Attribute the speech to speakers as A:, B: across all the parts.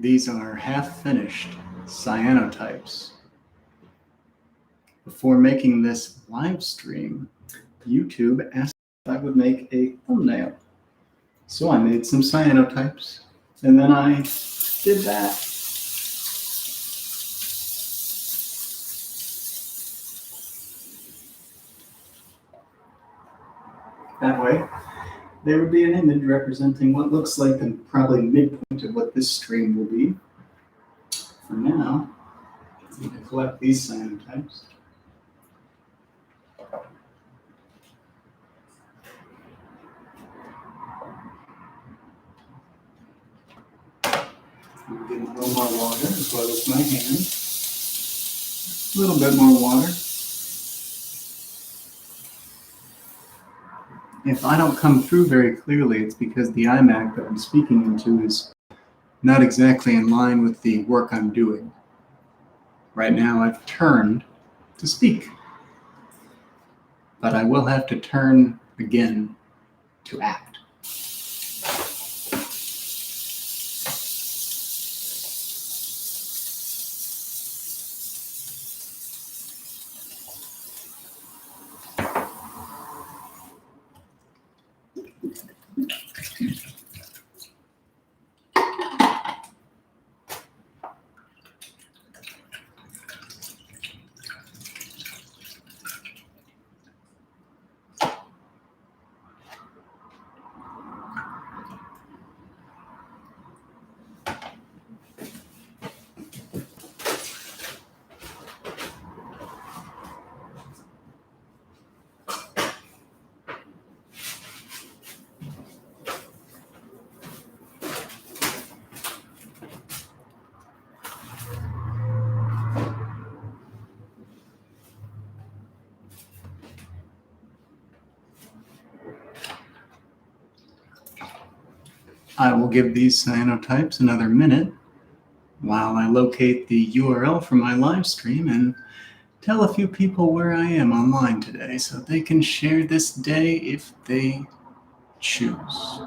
A: These are half-finished cyanotypes. Before making this live stream, YouTube asked if I would make a thumbnail. So I made some cyanotypes, and then I did that. That way, there would be an image representing what looks like the probably midpoint of what this stream will be. For now, I'm going to collect these cyanotypes. I'm getting a little more water as well as my hand. A little bit more water. If I don't come through very clearly, it's because the iMac that I'm speaking into is not exactly in line with the work I'm doing. Right now I've turned to speak, but I will have to turn again to act. I will give these cyanotypes another minute while I locate the URL for my live stream and tell a few people where I am online today so they can share this day if they choose.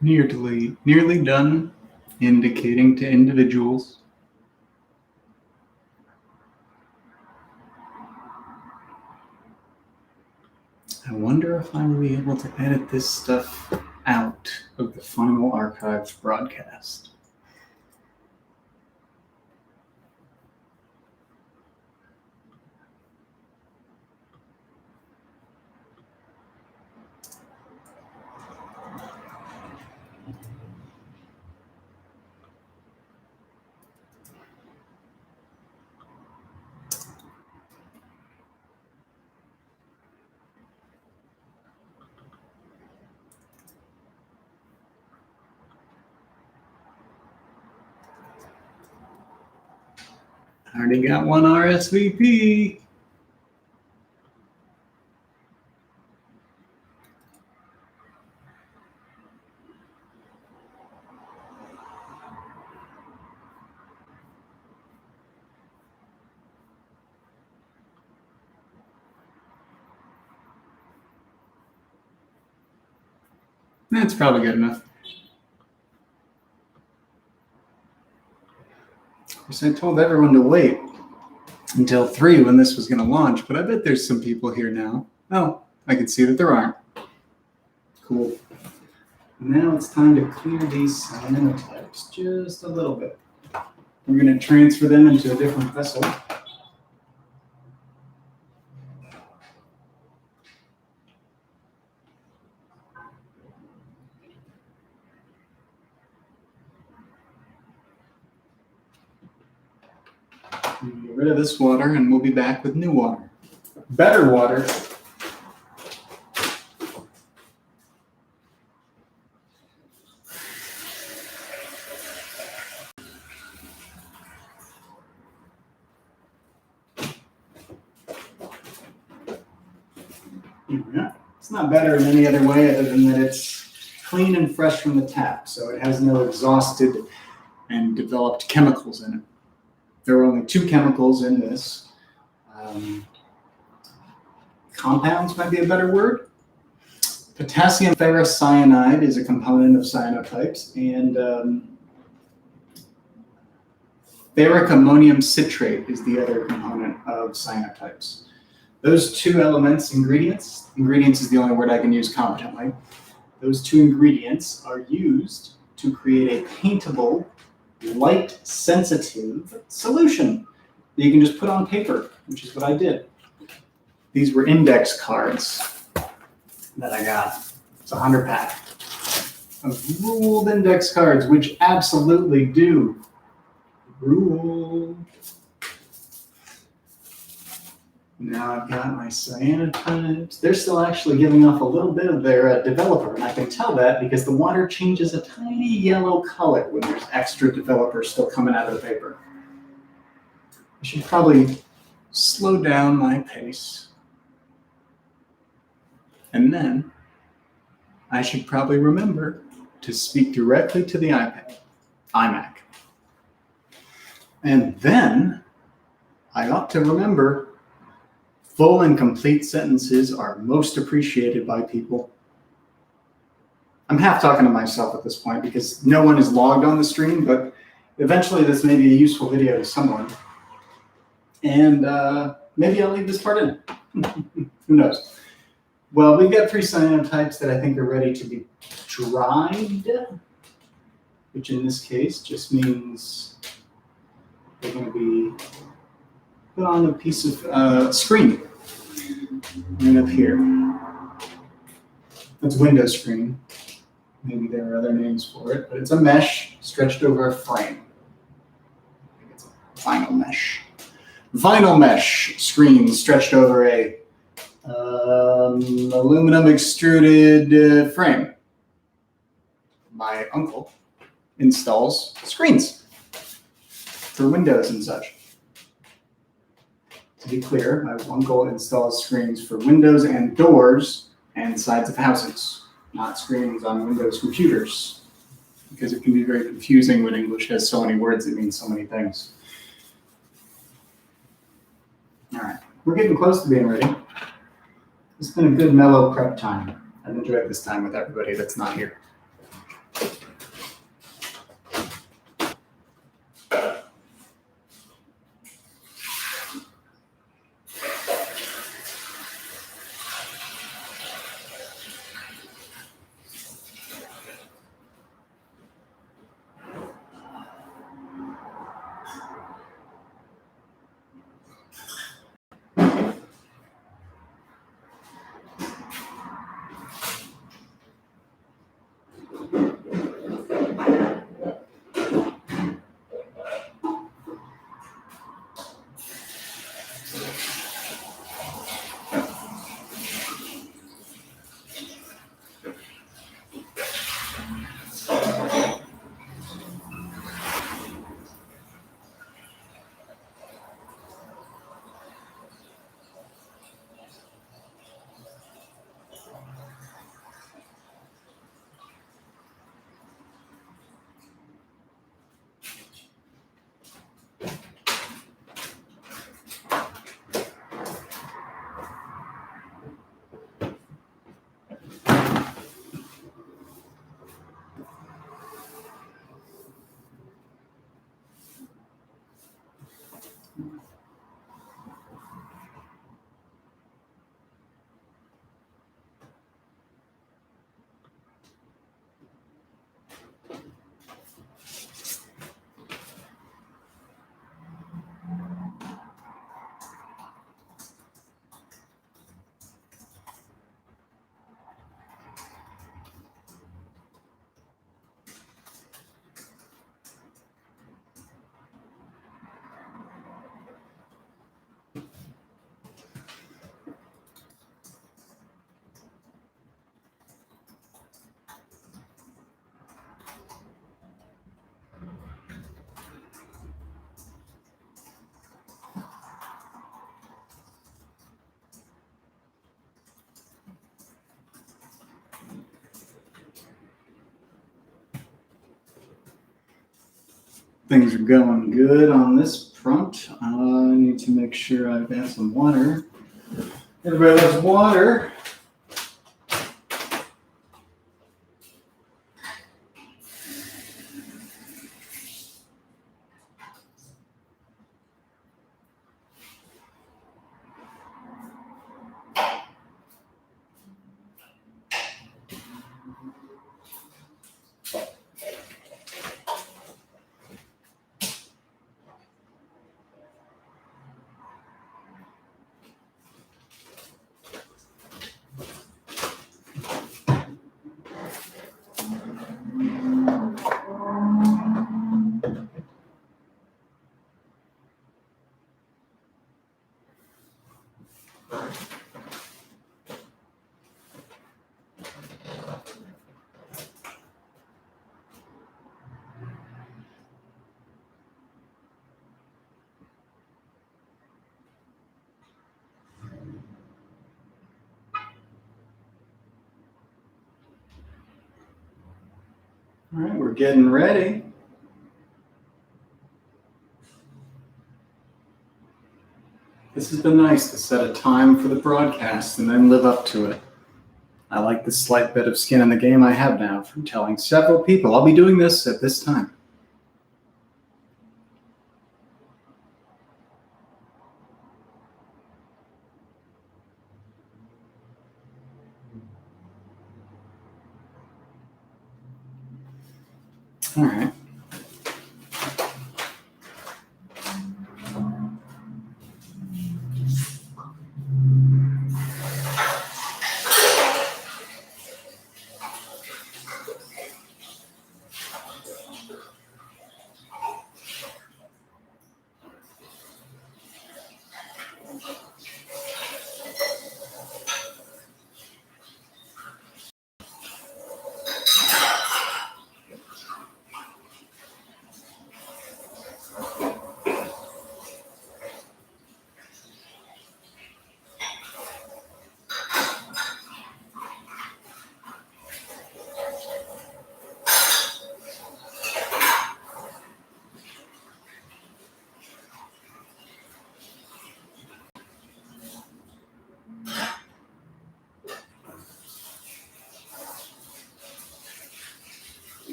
A: Nearly done, indicating to individuals. I wonder if I will be able to edit this stuff out of the final archived broadcast. I already got one RSVP. That's probably good enough. Of course, I told everyone to wait until 3 when this was going to launch, but I bet there's some people here now. Oh, I can see that there aren't. Cool. Now it's time to clear these cyanotypes just a little bit. We're going to transfer them into a different vessel. Get rid of this water and we'll be back with new water. Better water. Yeah. It's not better in any other way other than that it's clean and fresh from the tap, so it has no exhausted and developed chemicals in it. There are only 2 chemicals in this. Compounds might be a better word. Potassium ferrocyanide is a component of cyanotypes, and ferric ammonium citrate is the other component of cyanotypes. Those 2 ingredients is the only word I can use competently. Those 2 ingredients are used to create a paintable, light-sensitive solution that you can just put on paper, which is what I did. These were index cards that I got. It's a 100-pack of ruled index cards, which absolutely do rule. Now I've got my cyanotypes. They're still actually giving off a little bit of their developer, and I can tell that because the water changes a tiny yellow color when there's extra developer still coming out of the paper. I should probably slow down my pace. And then I should probably remember to speak directly to the iMac. And then I ought to remember full and complete sentences are most appreciated by people. I'm half talking to myself at this point because no one is logged on the stream, but eventually this may be a useful video to someone. And maybe I'll leave this part in. Who knows? Well, we've got 3 cyanotypes that I think are ready to be dried, which in this case just means they're going to be put on a piece of screen right up here. That's window screen. Maybe there are other names for it, but it's a mesh stretched over a frame. I think it's a vinyl mesh. Vinyl mesh screen stretched over a aluminum extruded frame. My uncle installs screens for windows and such. To be clear, my uncle installs screens for windows and doors and sides of houses, not screens on Windows computers, because it can be very confusing when English has so many words that mean so many things. All right, we're getting close to being ready. It's been a good mellow prep time. I've enjoyed this time with everybody that's not here. Things are going good on this front. I need to make sure I've got some water. Everybody loves water. All right, we're getting ready. This has been nice to set a time for the broadcast and then live up to it. I like the slight bit of skin in the game I have now from telling several people I'll be doing this at this time. All right.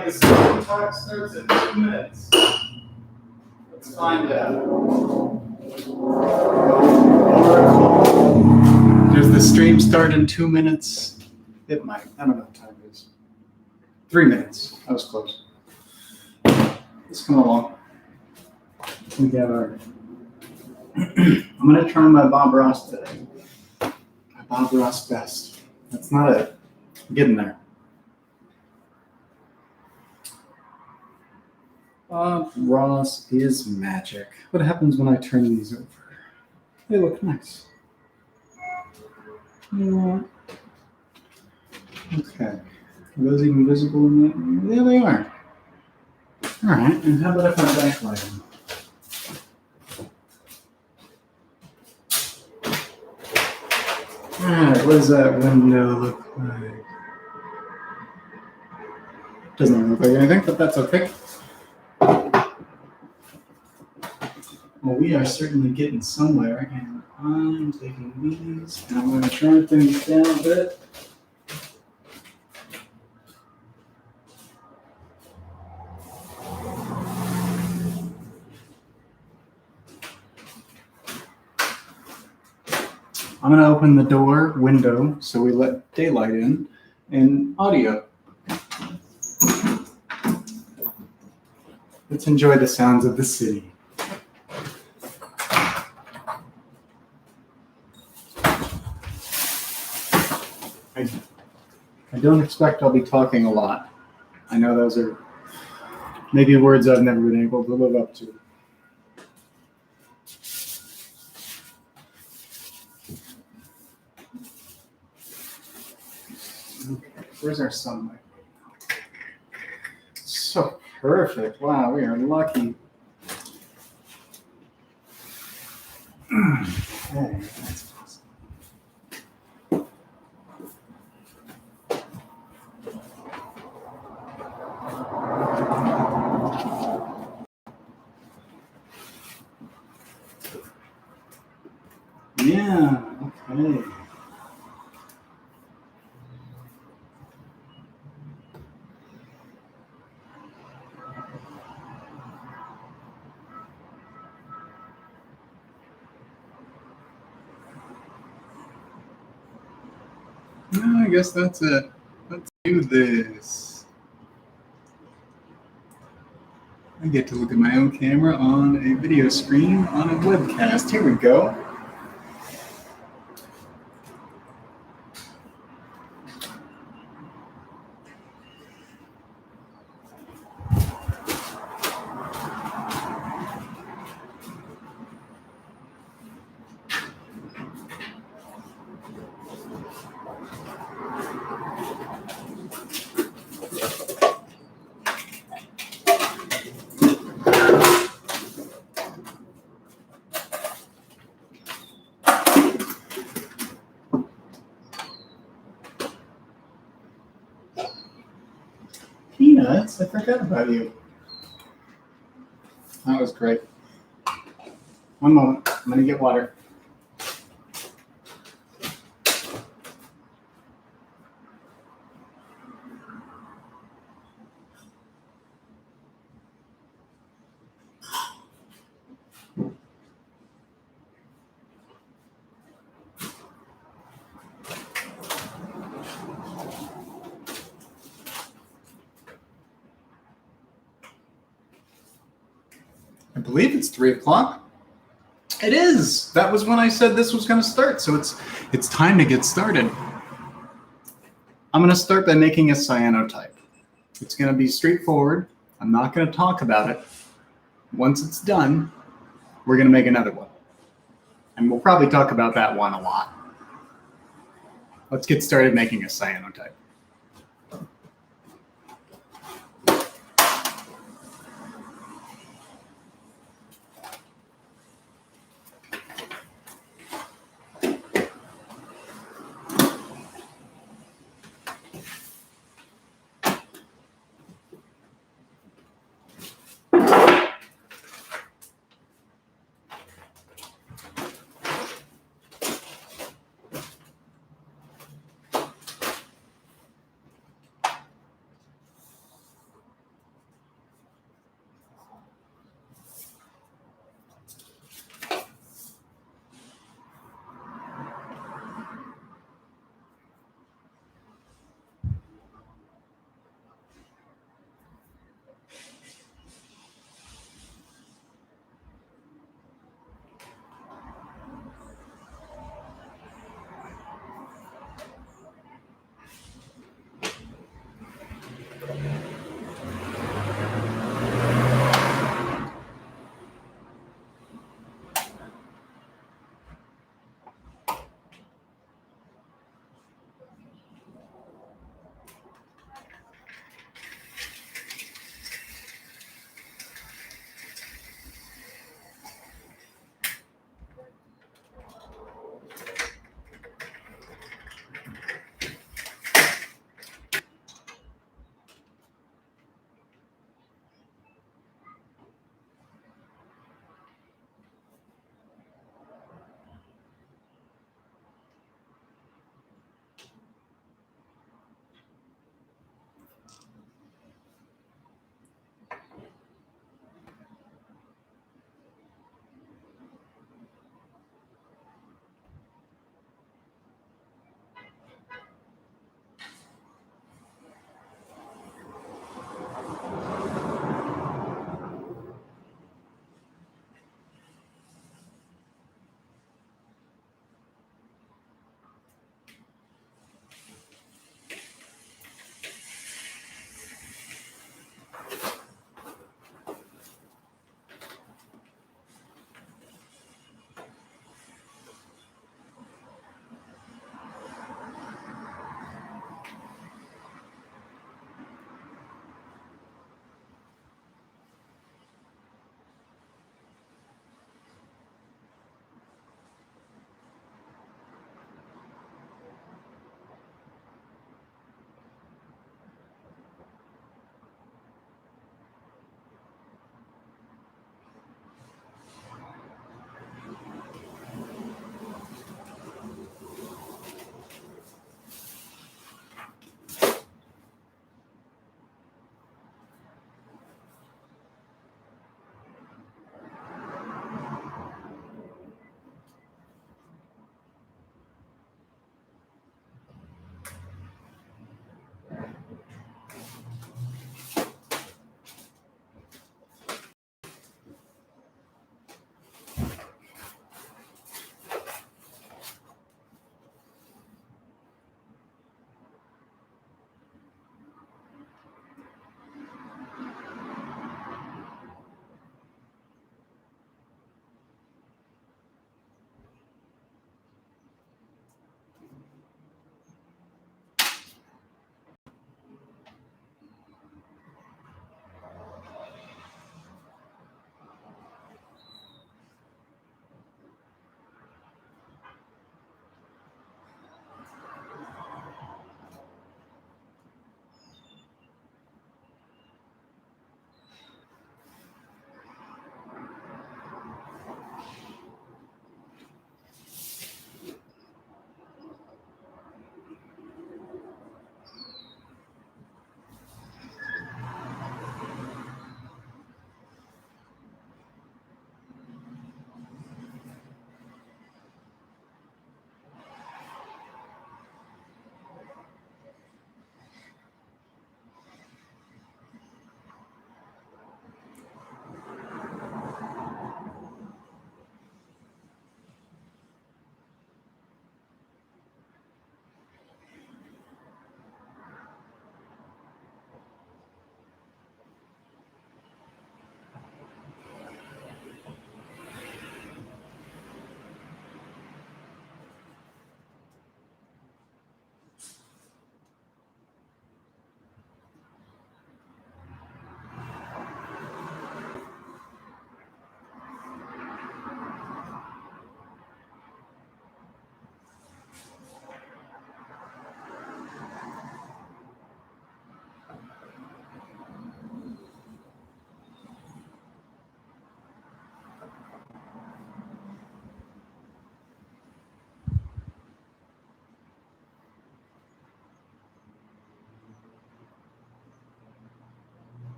A: like the stream talk starts in 2 minutes. Let's find out. Does the stream start in 2 minutes? It might. I don't know what time it is. 3 minutes. I was close. Let's come along. We got our. I'm going to try my Bob Ross today. My Bob Ross best. That's not it. I'm getting there. Bob Ross is magic. What happens when I turn these over? They look nice. You know what? Okay. Are those even visible in that? Yeah, they are. All right. And how about if I backlight them? All right. What does that window look like? Doesn't look like anything, but that's okay. Well, we are certainly getting somewhere, and I'm taking these, and I'm going to turn things down a bit. I'm going to open the window, so we let daylight in, and audio. Let's enjoy the sounds of the city. I don't expect I'll be talking a lot. I know those are maybe words I've never been able to live up to. Okay, where's our sunlight? So perfect. Wow, we are lucky. Okay, that's awesome. Yeah, okay. No, I guess that's it. Let's do this. I get to look at my own camera on a video screen on a webcast. Here we go. Peanuts? I forgot about you. That was great. One moment. I'm going to get water. I believe it's 3 o'clock. It is. That was when I said this was going to start. So it's time to get started. I'm going to start by making a cyanotype. It's going to be straightforward. I'm not going to talk about it. Once it's done, we're going to make another one. And we'll probably talk about that one a lot. Let's get started making a cyanotype.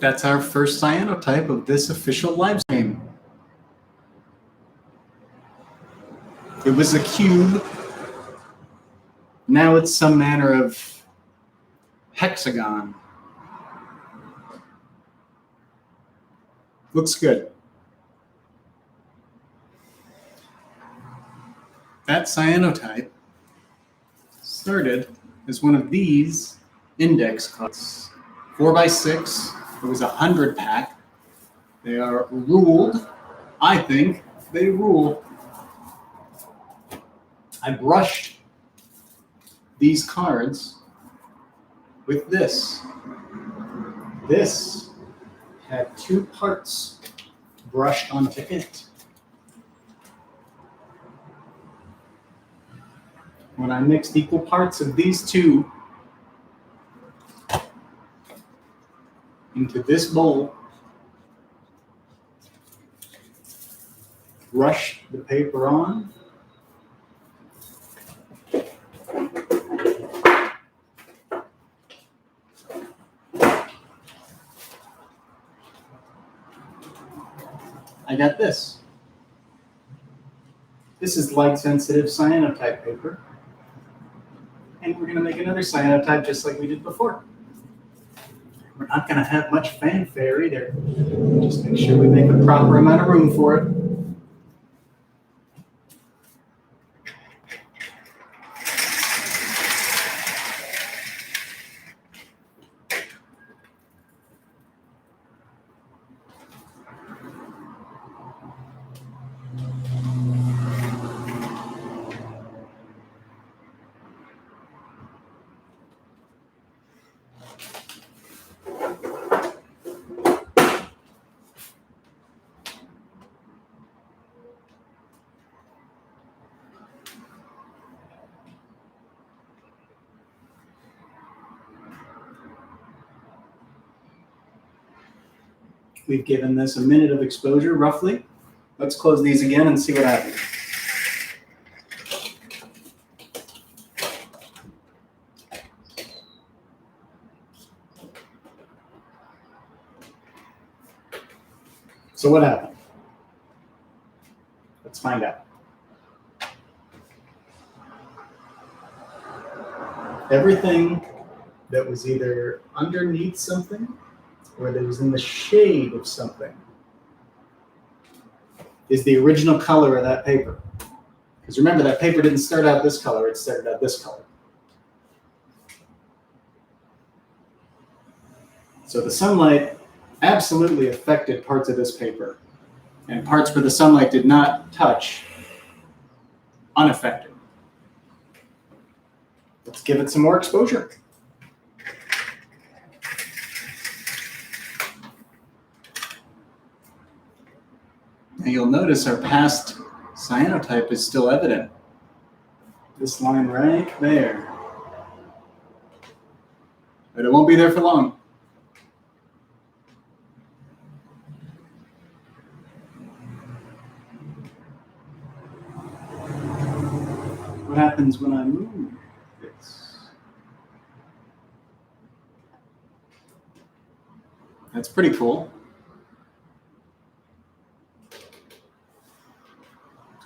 A: That's our first cyanotype of this official live stream. It was a cube. Now it's some manner of hexagon. Looks good. That cyanotype started as one of these index cards. 4x6. It was a 100 pack. They are ruled. I think they rule. I brushed these cards with this. This had 2 parts brushed onto it. When I mixed equal parts of these 2 into this bowl, brush the paper on, I got this. This is light-sensitive cyanotype paper. And we're going to make another cyanotype just like we did before. We're not going to have much fanfare either. Just make sure we make a proper amount of room for it. We've given this a minute of exposure, roughly. Let's close these again and see what happens. So what happened? Let's find out. Everything that was either underneath something or that was in the shade of something is the original color of that paper. Because remember, that paper didn't start out this color, it started out this color. So the sunlight absolutely affected parts of this paper, and parts where the sunlight did not touch, unaffected. Let's give it some more exposure. Now you'll notice our past cyanotype is still evident. This line right there. But it won't be there for long. What happens when I move this? That's pretty cool.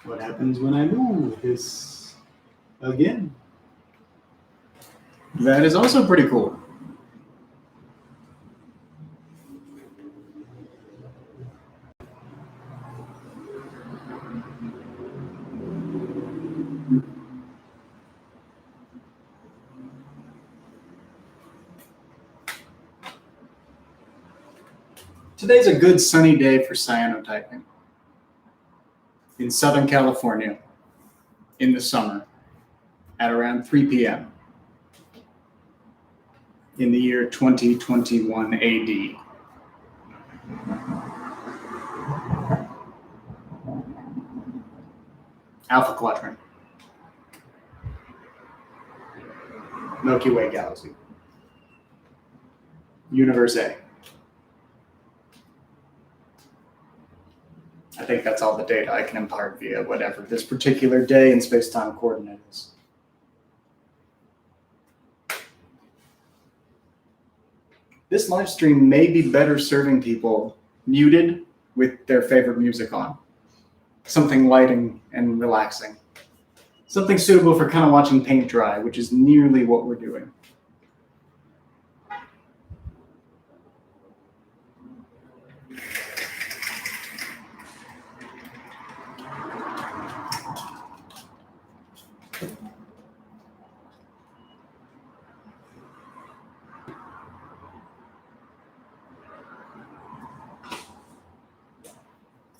A: What happens when I move this again? That is also pretty cool. Today's a good sunny day for cyanotyping. In Southern California, in the summer, at around 3 p.m. in the year 2021 AD. Alpha Quadrant. Milky Way galaxy. Universe A. I think that's all the data I can impart via whatever this particular day and space-time coordinate is. This live stream may be better serving people muted with their favorite music on. Something light and relaxing. Something suitable for kind of watching paint dry, which is nearly what we're doing.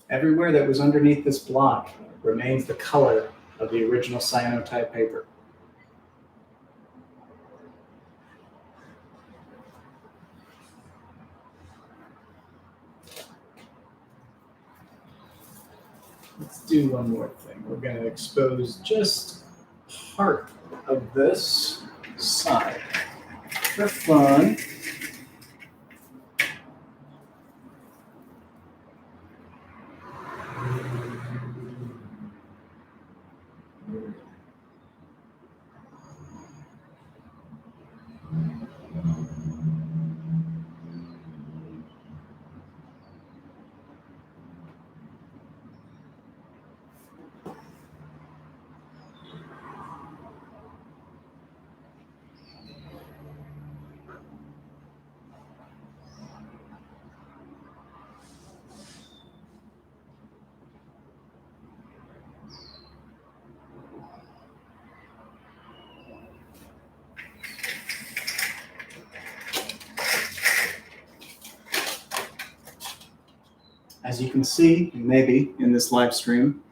A: Everywhere that was underneath this block remains the color of the original cyanotype paper. Let's do one more thing. We're going to expose just part of this side for fun. As you can see, maybe in this live stream,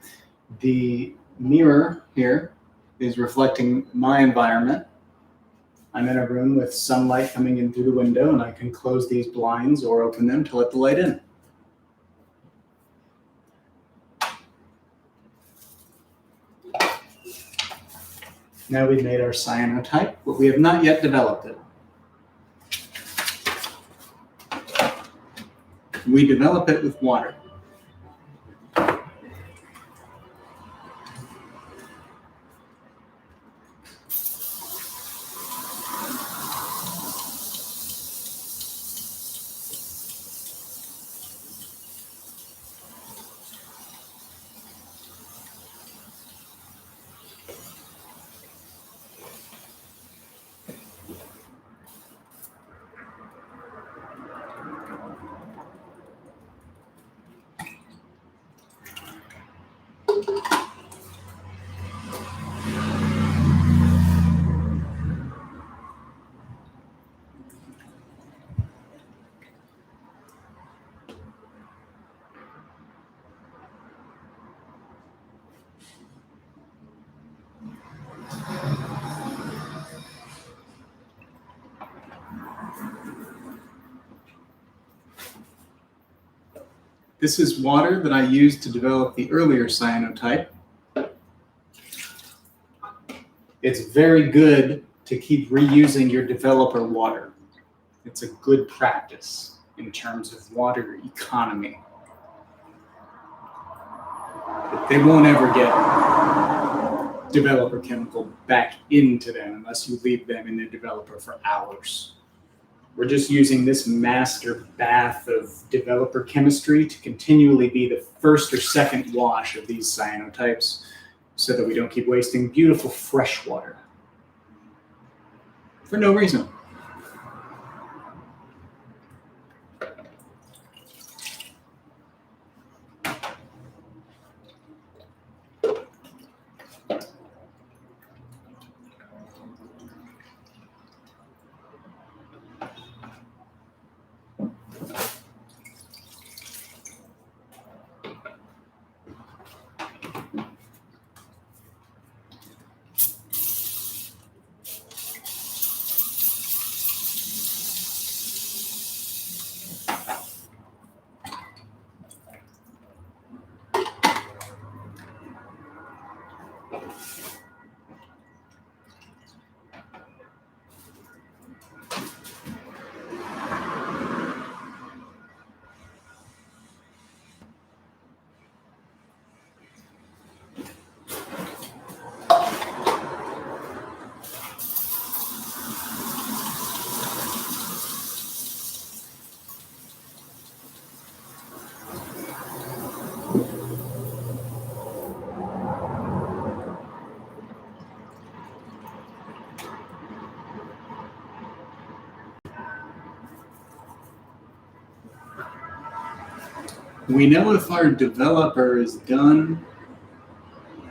A: the mirror here is reflecting my environment. I'm in a room with sunlight coming in through the window, and I can close these blinds or open them to let the light in. Now we've made our cyanotype, but we have not yet developed it. We develop it with water. This is water that I used to develop the earlier cyanotype. It's very good to keep reusing your developer water. It's a good practice in terms of water economy. But they won't ever get developer chemical back into them unless you leave them in the developer for hours. We're just using this master bath of developer chemistry to continually be the first or second wash of these cyanotypes so that we don't keep wasting beautiful fresh water for no reason. We know if our developer is done.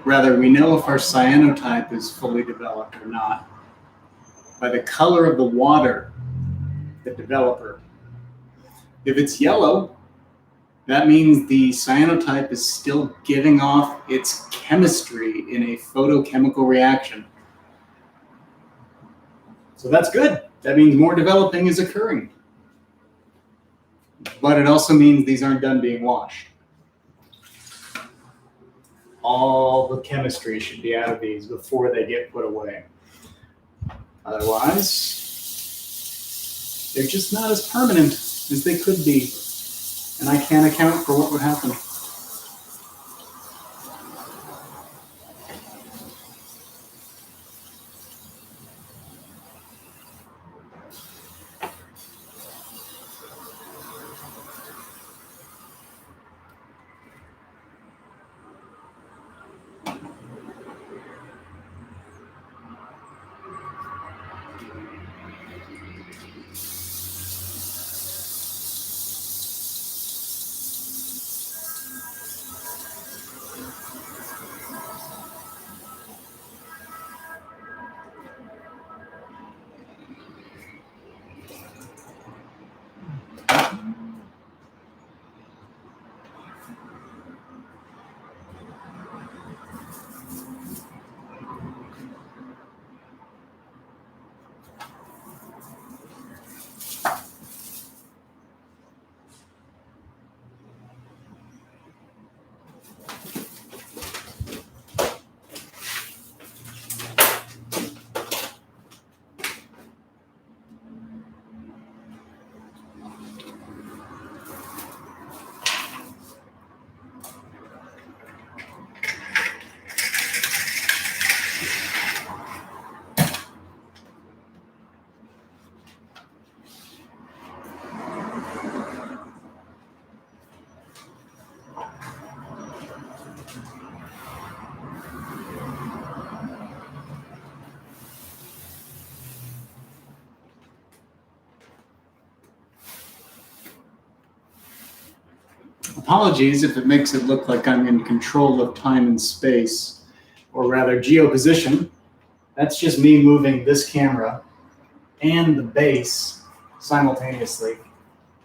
A: Rather, we know if our cyanotype is fully developed or not by the color of the water, the developer. If it's yellow, that means the cyanotype is still giving off its chemistry in a photochemical reaction. So that's good. That means more developing is occurring. But it also means these aren't done being washed. All the chemistry should be out of these before they get put away. Otherwise, they're just not as permanent as they could be. And I can't account for what would happen. Apologies if it makes it look like I'm in control of time and space, or rather geoposition. That's just me moving this camera and the base simultaneously.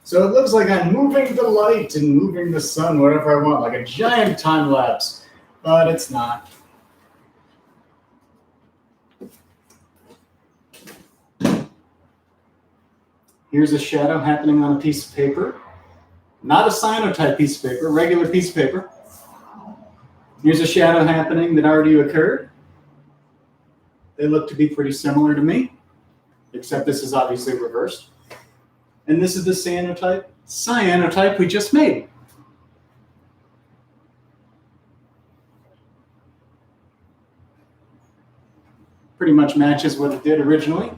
A: So it looks like I'm moving the light and moving the sun wherever I want, like a giant time lapse, but it's not. Here's a shadow happening on a piece of paper. Not a cyanotype piece of paper, a regular piece of paper. Here's a shadow happening that already occurred. They look to be pretty similar to me, except this is obviously reversed. And this is the cyanotype we just made. Pretty much matches what it did originally.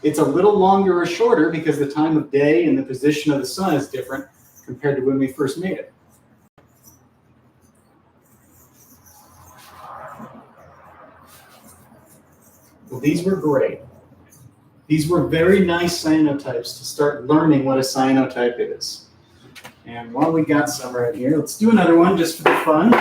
A: It's a little longer or shorter because the time of day and the position of the sun is different compared to when we first made it. Well, these were great. These were very nice cyanotypes to start learning what a cyanotype is. And while we got some right here, let's do another one just for the fun.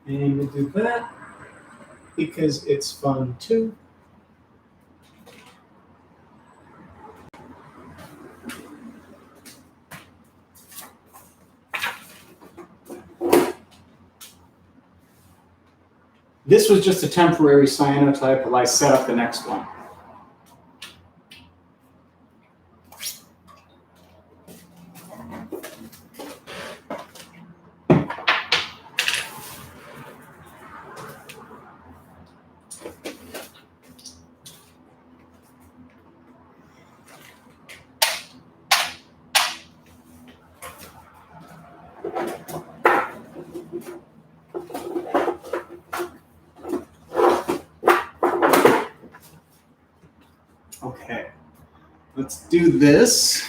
A: And we'll do that because it's fun too. This was just a temporary cyanotype while I set up the next one. Okay, let's do this.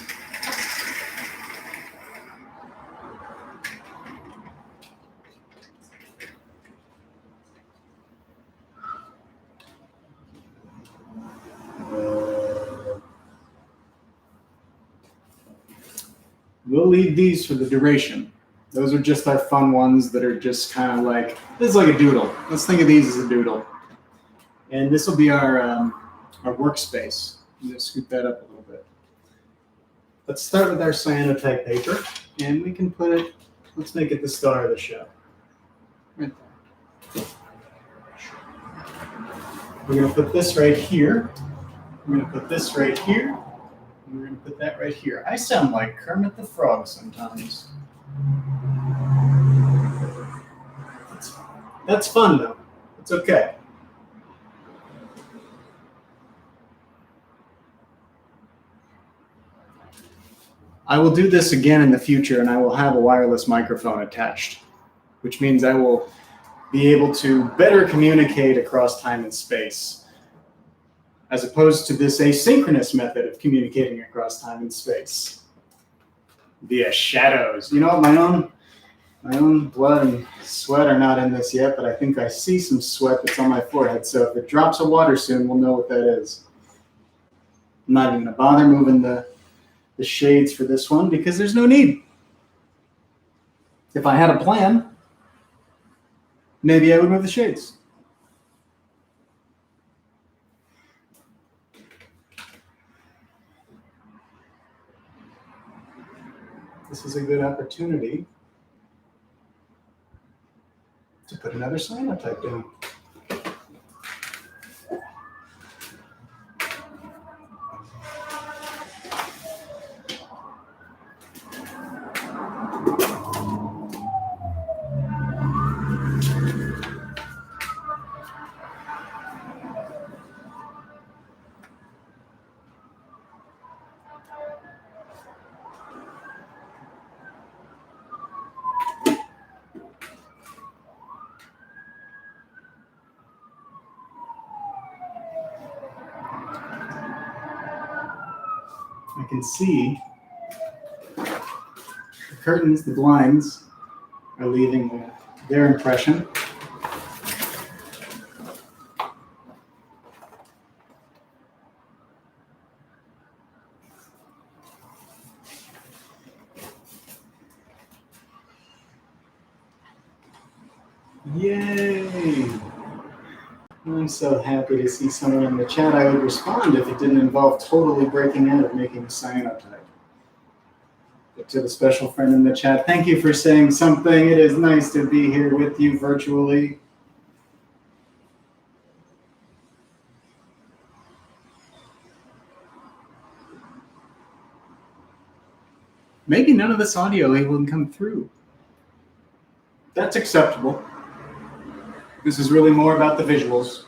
A: We'll leave these for the duration. Those are just our fun ones that are just kind of like, this is like a doodle. Let's think of these as a doodle. And this will be our workspace. I'm going to scoop that up a little bit. Let's start with our cyanotype paper, and we can put it, let's make it the star of the show. Right there. We're going to put this right here. We're going to put this right here. And we're going to put that right here. I sound like Kermit the Frog sometimes. That's fun, though. It's okay. I will do this again in the future, and I will have a wireless microphone attached, which means I will be able to better communicate across time and space, as opposed to this asynchronous method of communicating across time and space via shadows. You know what, my own blood and sweat are not in this yet, but I think I see some sweat that's on my forehead, so if it drops of water soon, we'll know what that is. I'm not even going to bother moving the shades for this one because there's no need. If I had a plan, maybe I would move the shades. This is a good opportunity to put another cyanotype down. I can see the curtains, the blinds are leaving their impression. Yay! I'm so happy to see someone in the chat. I would respond if it didn't involve totally breaking out of making a cyanotype. But to the special friend in the chat, thank you for saying something. It is nice to be here with you virtually. Maybe none of this audio will come through. That's acceptable. This is really more about the visuals.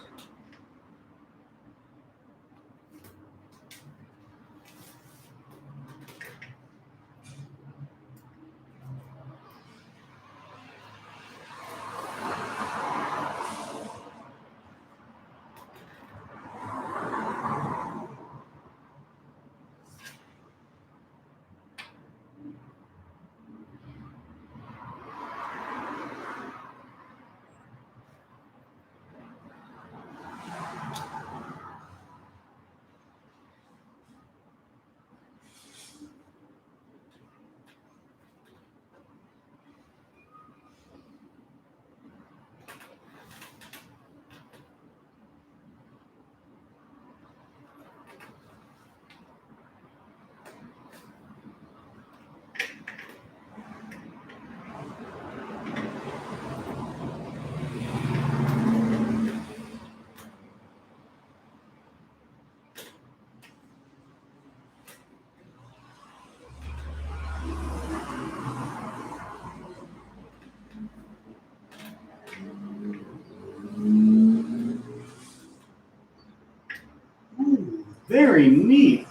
A: Very neat.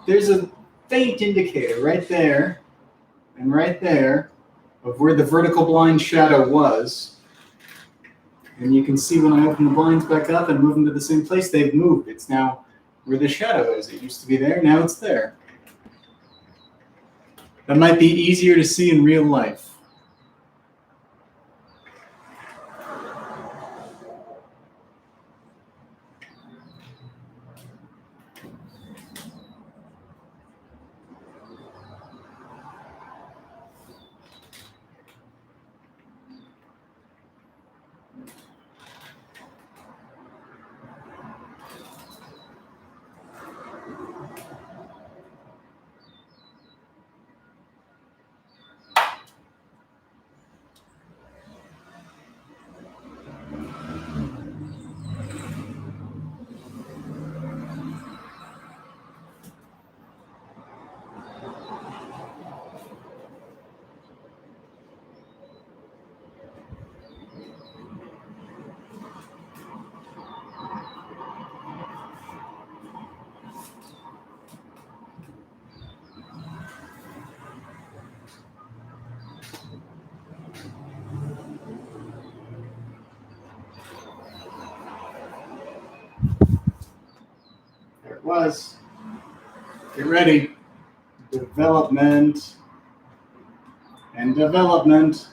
A: There's a faint indicator right there and right there of where the vertical blind shadow was. And you can see when I open the blinds back up and move them to the same place, they've moved. It's now where the shadow is. It used to be there, now it's there. That might be easier to see in real life. was. Get ready. Development. And development.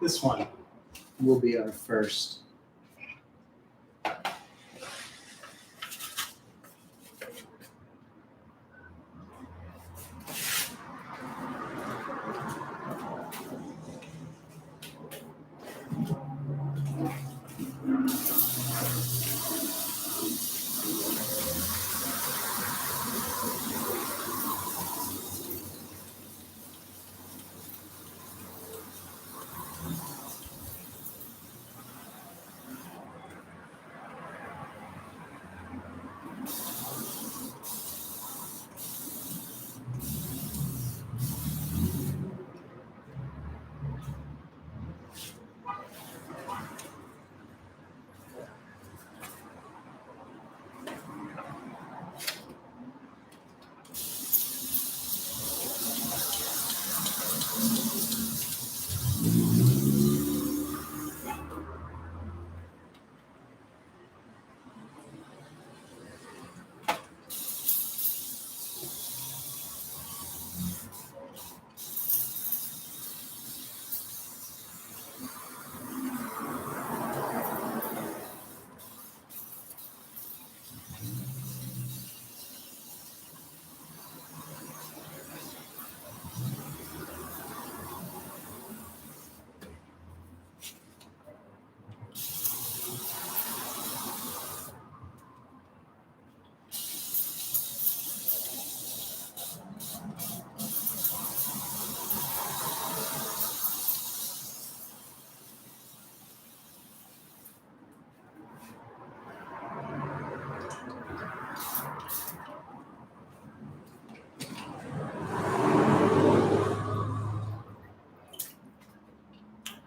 A: This one will be our first.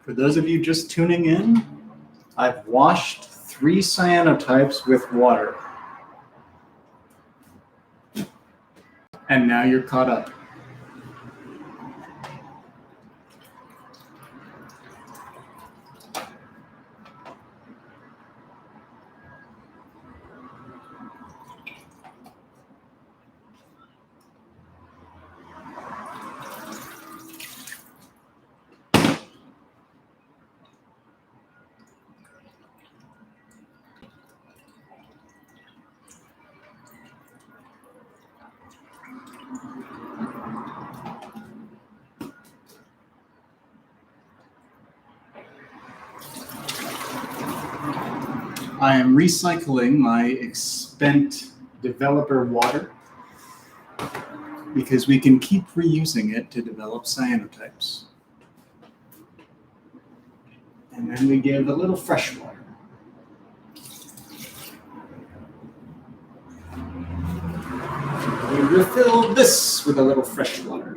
A: For those of you just tuning in, I've washed 3 cyanotypes with water. And now you're caught up. I am recycling my spent developer water because we can keep reusing it to develop cyanotypes. And then we give a little fresh water. We refill this with a little fresh water.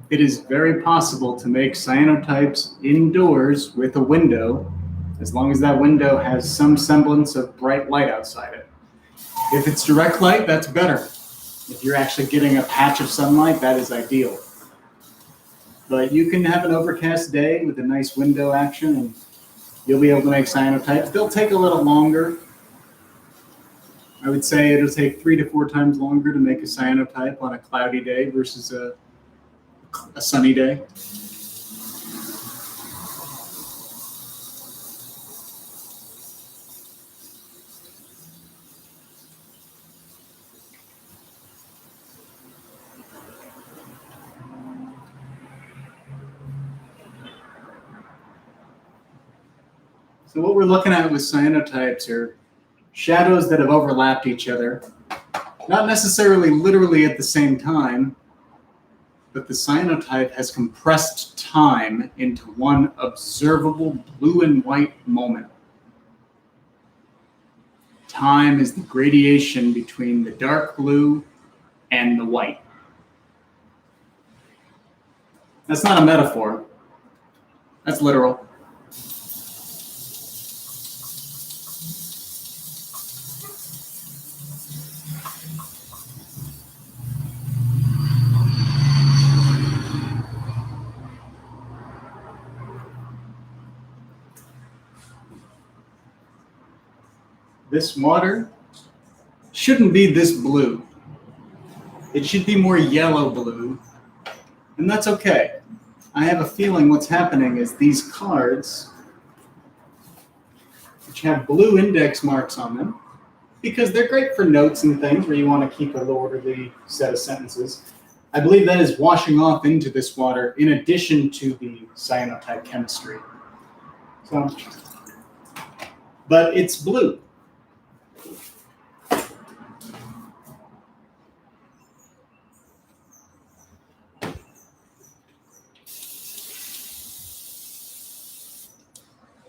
A: It is very possible to make cyanotypes indoors with a window, as long as that window has some semblance of bright light outside it. If it's direct light, that's better. If you're actually getting a patch of sunlight, that is ideal. But you can have an overcast day with a nice window action, and you'll be able to make cyanotypes. They'll take a little longer. I would say it'll take 3 to 4 times longer to make a cyanotype on a cloudy day versus a sunny day. So what we're looking at with cyanotypes are shadows that have overlapped each other, not necessarily literally at the same time, but the cyanotype has compressed time into one observable blue and white moment. Time is the gradation between the dark blue and the white. That's not a metaphor. That's literal. This water shouldn't be this blue. It should be more yellow blue, and that's okay. I have a feeling what's happening is these cards, which have blue index marks on them, because they're great for notes and things where you want to keep an orderly set of sentences. I believe that is washing off into this water in addition to the cyanotype chemistry. So, but it's blue.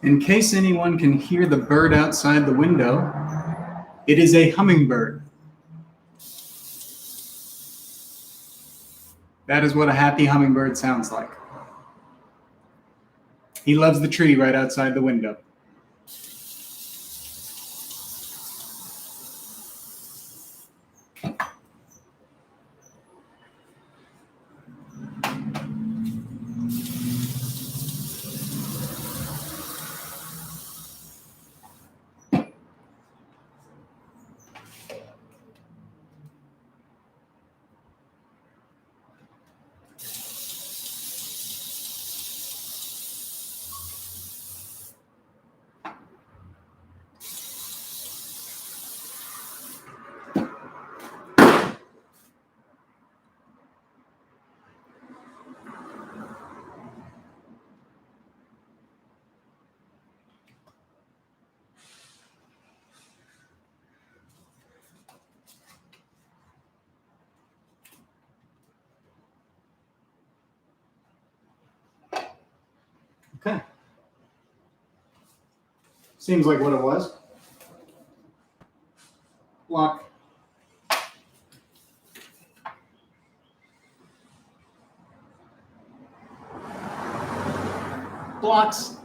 A: In case anyone can hear the bird outside the window, it is a hummingbird. That is what a happy hummingbird sounds like. He loves the tree right outside the window. Okay. Seems like what it was. Block. blocks.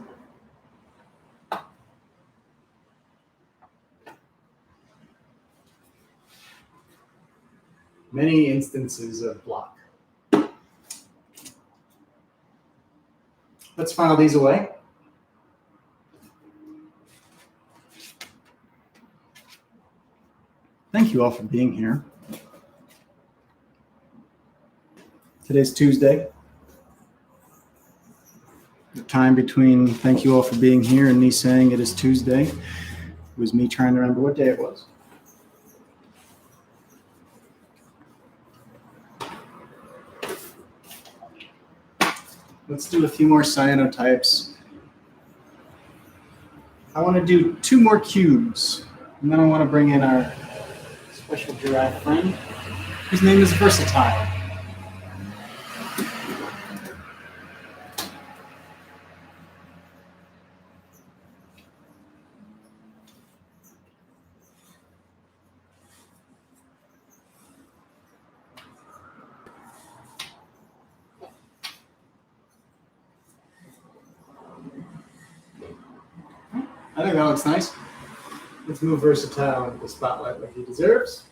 A: Many instances of block. Let's file these away. Thank you all for being here. Today's Tuesday. The time between thank you all for being here and me saying it is Tuesday was me trying to remember what day it was. Let's do a few more cyanotypes. I want to do 2 more cubes, and then I want to bring in our special giraffe friend, whose name is Versatile. I think that looks nice. Let's move Versatile into the spotlight like he deserves.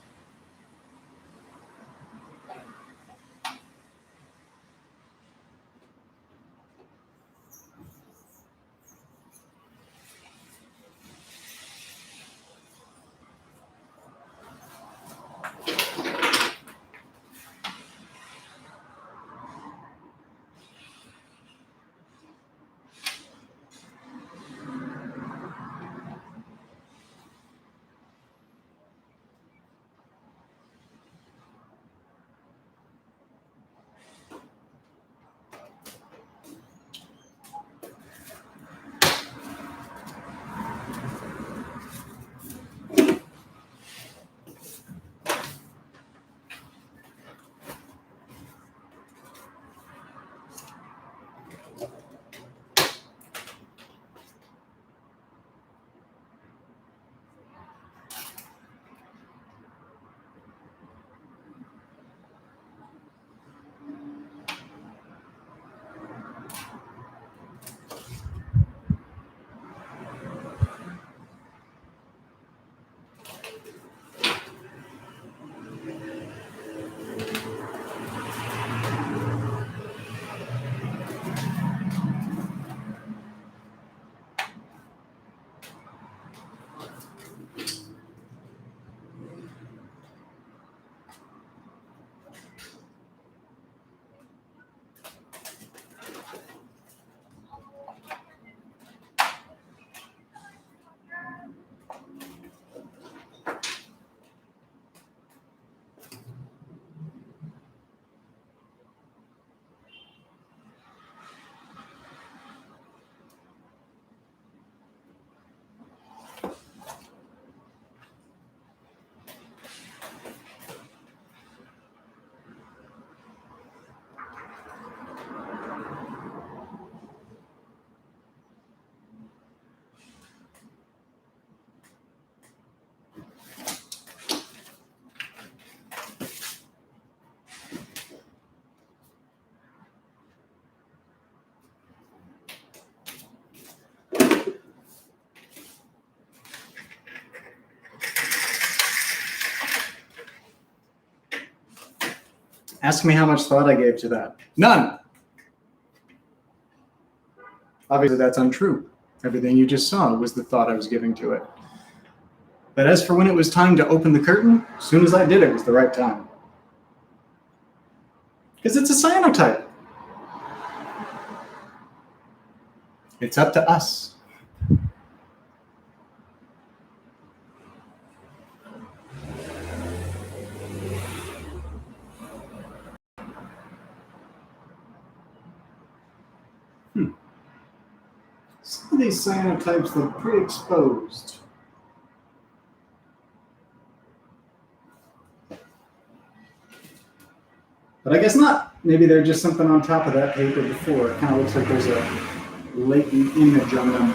A: Ask me how much thought I gave to that. None. Obviously, that's untrue. Everything you just saw was the thought I was giving to it. But as for when it was time to open the curtain, as soon as I did, it was the right time. Because it's a cyanotype. It's up to us. Some of these cyanotypes look pretty exposed. But I guess not. Maybe they're just something on top of that paper before. It kind of looks like there's a latent image on them.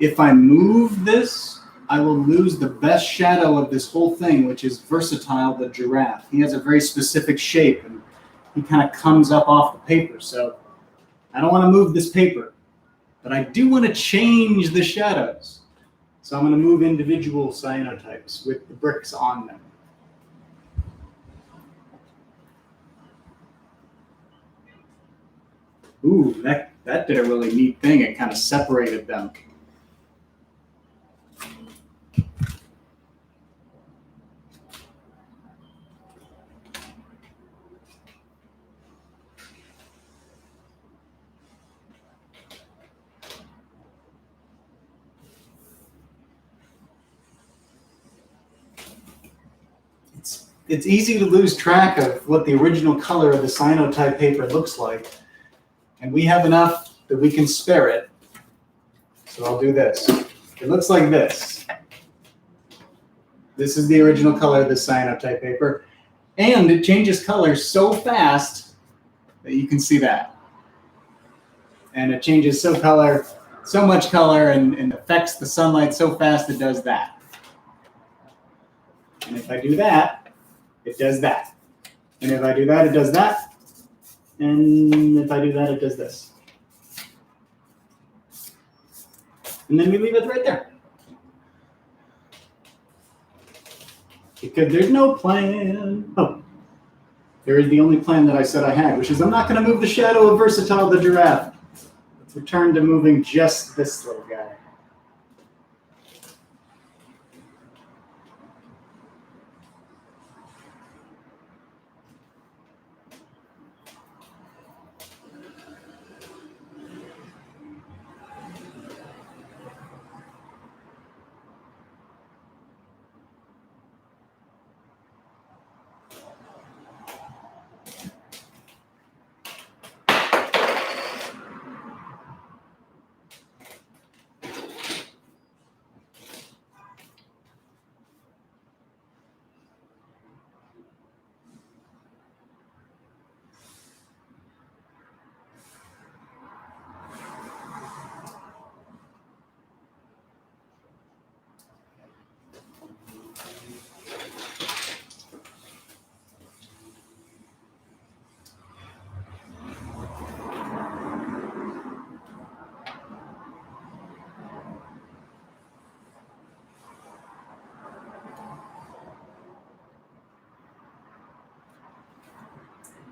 A: If I move this, I will lose the best shadow of this whole thing, which is Versatile the giraffe. He has a very specific shape, and he kind of comes up off the paper. So I don't want to move this paper, but I do want to change the shadows. So I'm going to move individual cyanotypes with the bricks on them. Ooh, that did a really neat thing. It kind of separated them. It's easy to lose track of what the original color of the Cyanotype paper looks like. And we have enough that we can spare it. So I'll do this. It looks like this. This is the original color of the Cyanotype paper. And it changes color so fast that you can see that. And it changes so much color and affects the sunlight so fast it does that. And if I do that, it does that. And if I do that, it does that. And if I do that, it does this. And then we leave it right there. Because there's no plan. Oh, there is the only plan that I said I had, which is I'm not going to move the shadow of Versatile the giraffe. Let's return to moving just this little guy.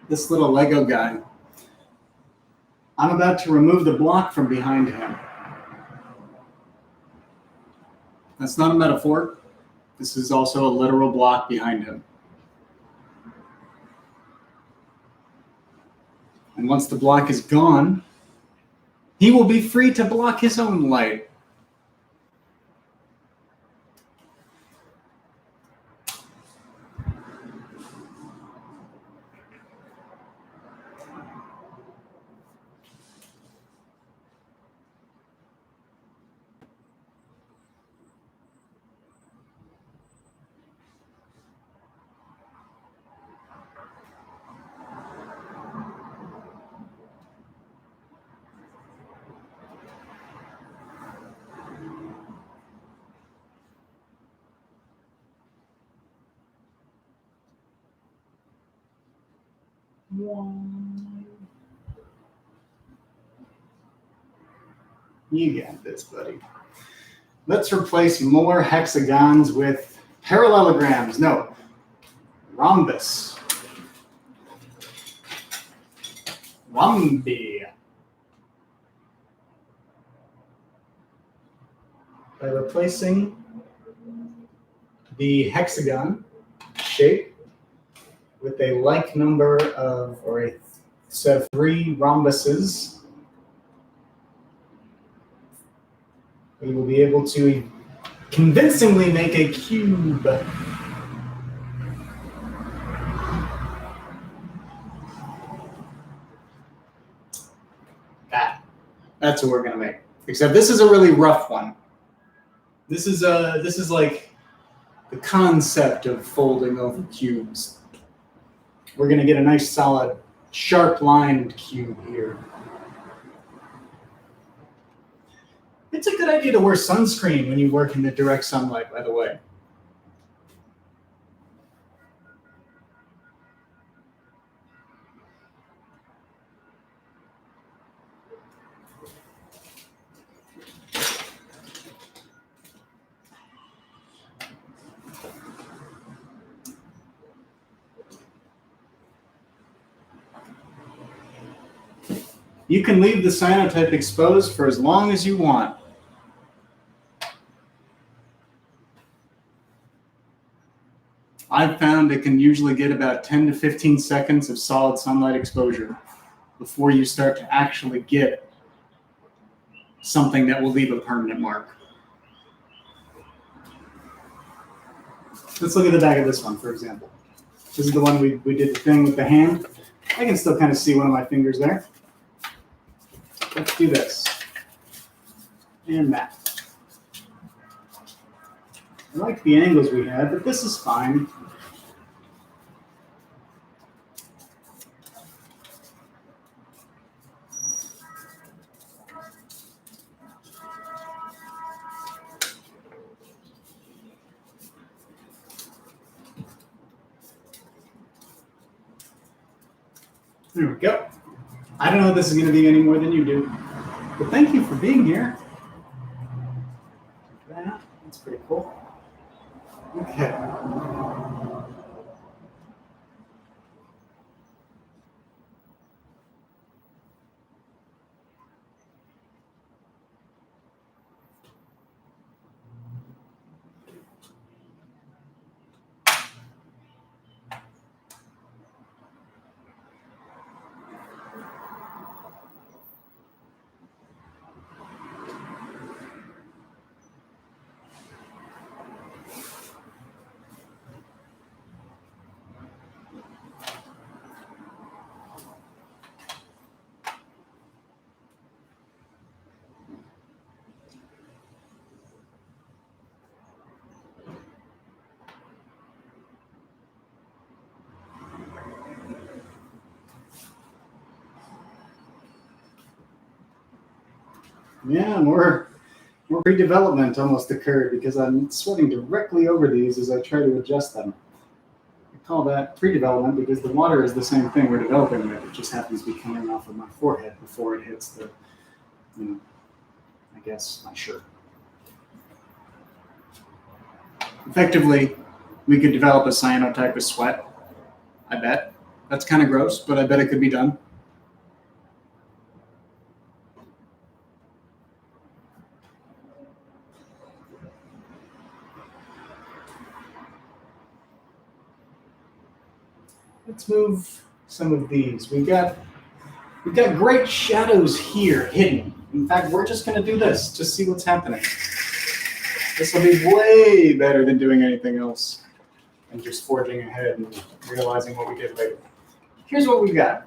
A: This little Lego guy, I'm about to remove the block from behind him. That's not a metaphor. This is also a literal block behind him. And once the block is gone, he will be free to block his own light. You got this, buddy. Let's replace more hexagons with parallelograms. No, rhombus. Rhombi. By replacing the hexagon shape with a like number of, or a set of 3 rhombuses, we will be able to convincingly make a cube. That's what we're gonna make. Except this is a really rough one. This is like the concept of folding over cubes. We're gonna get a nice solid sharp lined cube here. It's a good idea to wear sunscreen when you work in the direct sunlight, by the way. You can leave the cyanotype exposed for as long as you want. I've found it can usually get about 10 to 15 seconds of solid sunlight exposure before you start to actually get something that will leave a permanent mark. Let's look at the back of this one, for example. This is the one we did the thing with the hand. I can still kind of see one of my fingers there. Let's do this. And that. I like the angles we had, but this is fine. There we go. I don't know if this is going to be any more than you do, but thank you for being here. That's pretty cool. Okay. Yeah, more pre-development almost occurred because I'm sweating directly over these as I try to adjust them. I call that pre-development because the water is the same thing we're developing with. It just happens to be coming off of my forehead before it hits the, I guess, my shirt. Effectively, we could develop a cyanotype with sweat, I bet. That's kind of gross, but I bet it could be done. Let's move some of these. We've got great shadows here hidden. In fact, we're just going to do this, just see what's happening. This will be way better than doing anything else and just forging ahead and realizing what we did later. Here's what we've got.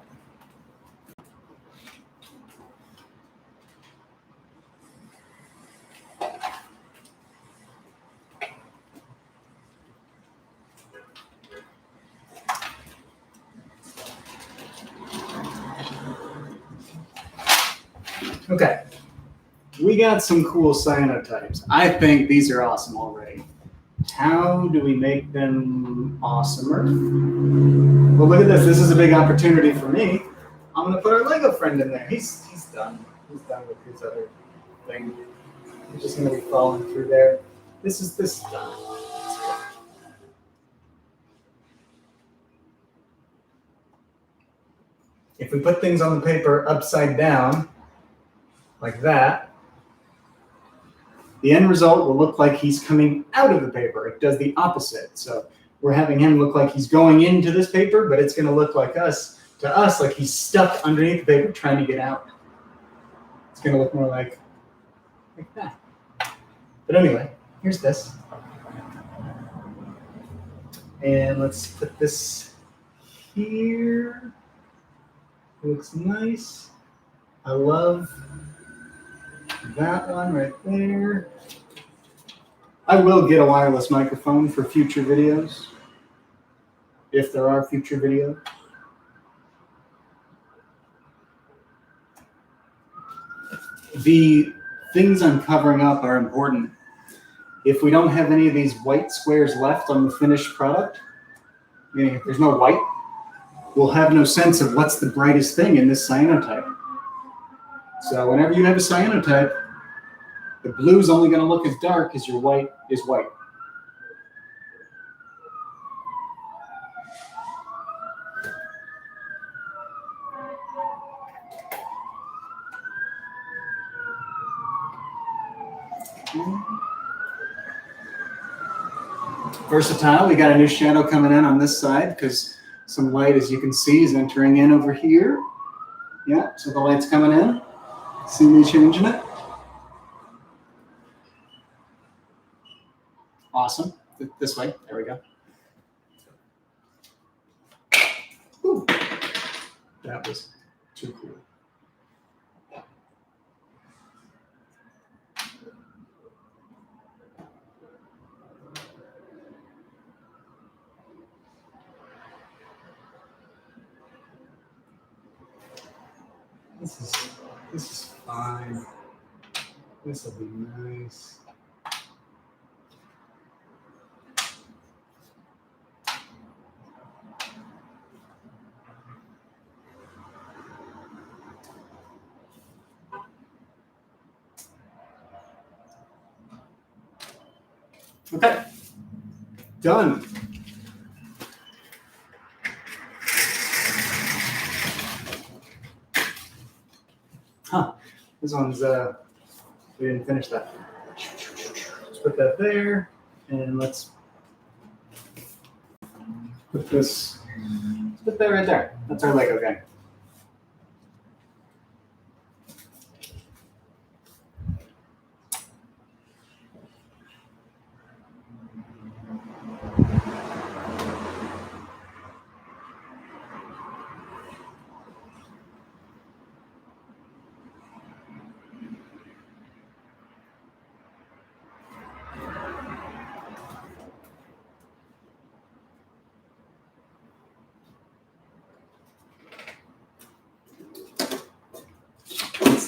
A: Okay, we got some cool cyanotypes. I think these are awesome already. How do we make them awesomer? Well, look at this. This is a big opportunity for me. I'm going to put our Lego friend in there. He's done. He's done with his other thing. He's just going to be falling through there. This is done. If we put things on the paper upside down, like that, the end result will look like he's coming out of the paper. It does the opposite. So we're having him look like he's going into this paper, but it's going to look like to us like he's stuck underneath the paper trying to get out. It's going to look more like that. But anyway, here's this. And let's put this here. It looks nice. I love that one right there. I will get a wireless microphone for future videos, if there are future videos. The things I'm covering up are important. If we don't have any of these white squares left on the finished product, meaning if there's no white, we'll have no sense of what's the brightest thing in this cyanotype. So whenever you have a cyanotype, the blue's only going to look as dark as your white is white. Versatile, we got a new shadow coming in on this side because some light, as you can see, is entering in over here. Yeah, so the light's coming in. See me changing it? Awesome. This way. There we go. Ooh, that was too cool. This is fine. This will be nice. Okay, done. Huh, this one's, we didn't finish that. Let's put that there, and let's put this, let's put that right there. That's our Lego gang.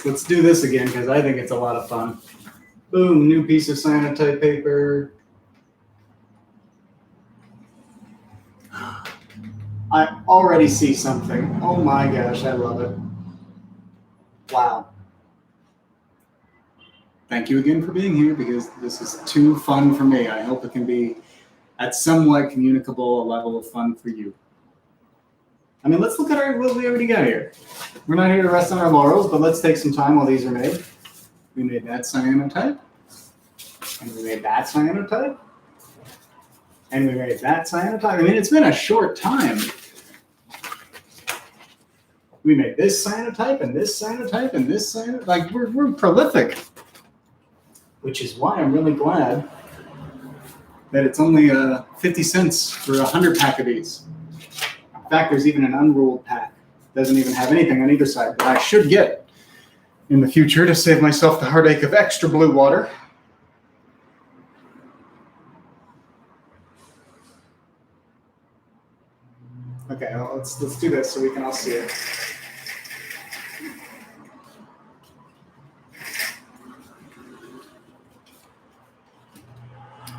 A: Let's do this again because I think it's a lot of fun. Boom, new piece of cyanotype paper. I already see something. Oh my gosh, I love it. Wow. Thank you again for being here because this is too fun for me. I hope it can be at somewhat communicable a level of fun for you. I mean, let's look at what we already got here. We're not here to rest on our laurels, but let's take some time while these are made. We made that cyanotype, and we made that cyanotype, and we made that cyanotype. I mean, it's been a short time. We made this cyanotype, and this cyanotype, and this cyanotype. Like, we're prolific, which is why I'm really glad that it's only 50 cents for 100 pack of these. In fact, there's even an unruled pack. Doesn't even have anything on either side, but I should get in the future to save myself the heartache of extra blue water. Okay, well, let's do this so we can all see it.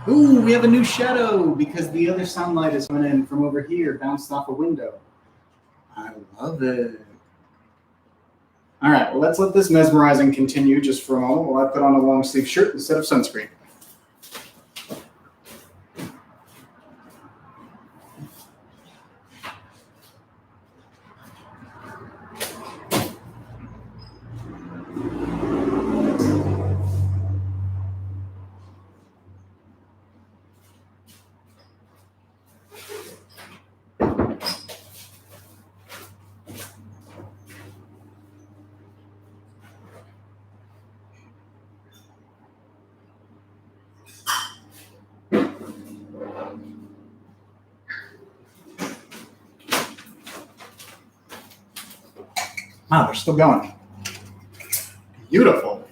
A: Ooh, we have a new shadow because the other sunlight is coming in from over here, bounced off a window. I love it. All right, well, let's let this mesmerizing continue just for a moment while I put on a long sleeve shirt instead of sunscreen. Wow, they're still going. Beautiful.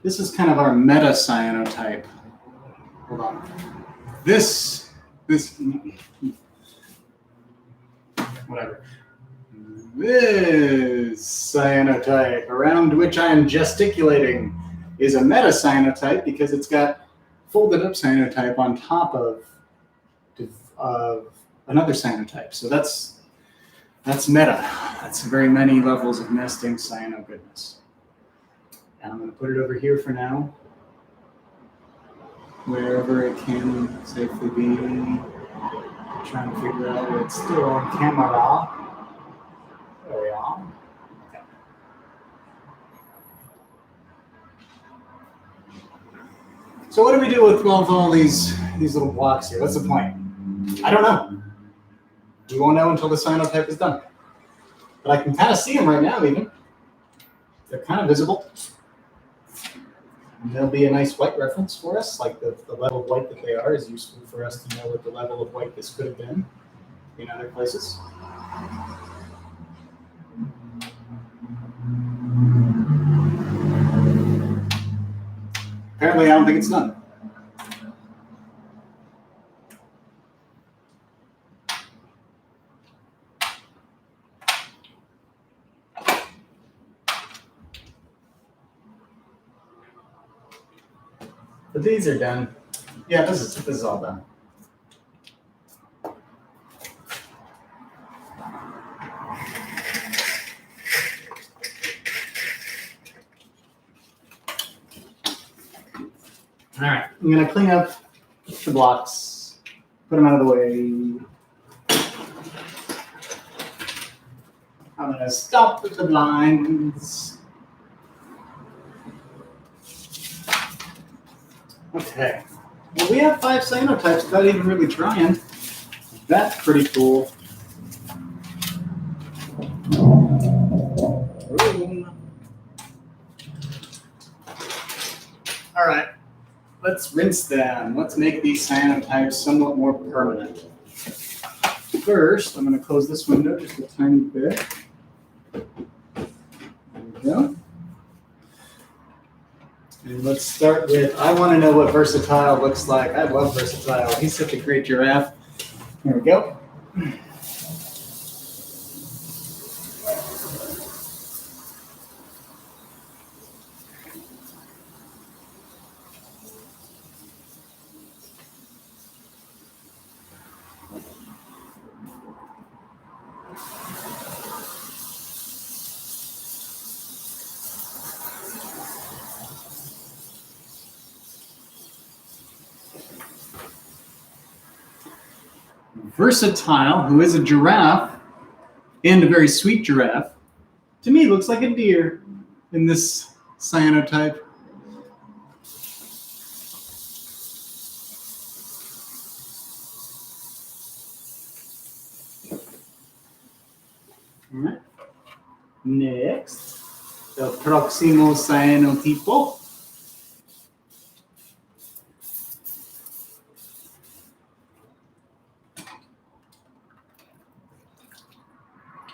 A: This is kind of our meta cyanotype. Hold on. This, whatever. This cyanotype around which I am gesticulating is a meta cyanotype because it's got folded up cyanotype on top of another cyanotype. So that's meta. That's very many levels of nesting cyano goodness. And I'm going to put it over here for now, wherever it can safely be. Trying to figure out where it's still on camera. There we are. Okay. So what do we do with all these little blocks here? What's the point? I don't know. We won't know until the cyanotype is done. But I can kind of see them right now even. They're kind of visible. And there'll be a nice white reference for us, like the level of white that they are is useful for us to know what the level of white this could have been in other places. Apparently, I don't think it's done. But these are done. Yeah, this is all done. All right, I'm going to clean up the blocks, put them out of the way. I'm going to stop with the blinds. Okay, well, we have 5 cyanotypes without even really trying. That's pretty cool. All right. Let's rinse them. Let's make these cyanotypes somewhat more permanent. First, I'm going to close this window just a tiny bit. There we go. And let's start with, I want to know what Versatile looks like. I love Versatile. He's such a great giraffe. Here we go. Versatile, who is a giraffe, and a very sweet giraffe, to me looks like a deer in this cyanotype. All right. Next, el próximo cyanotipo.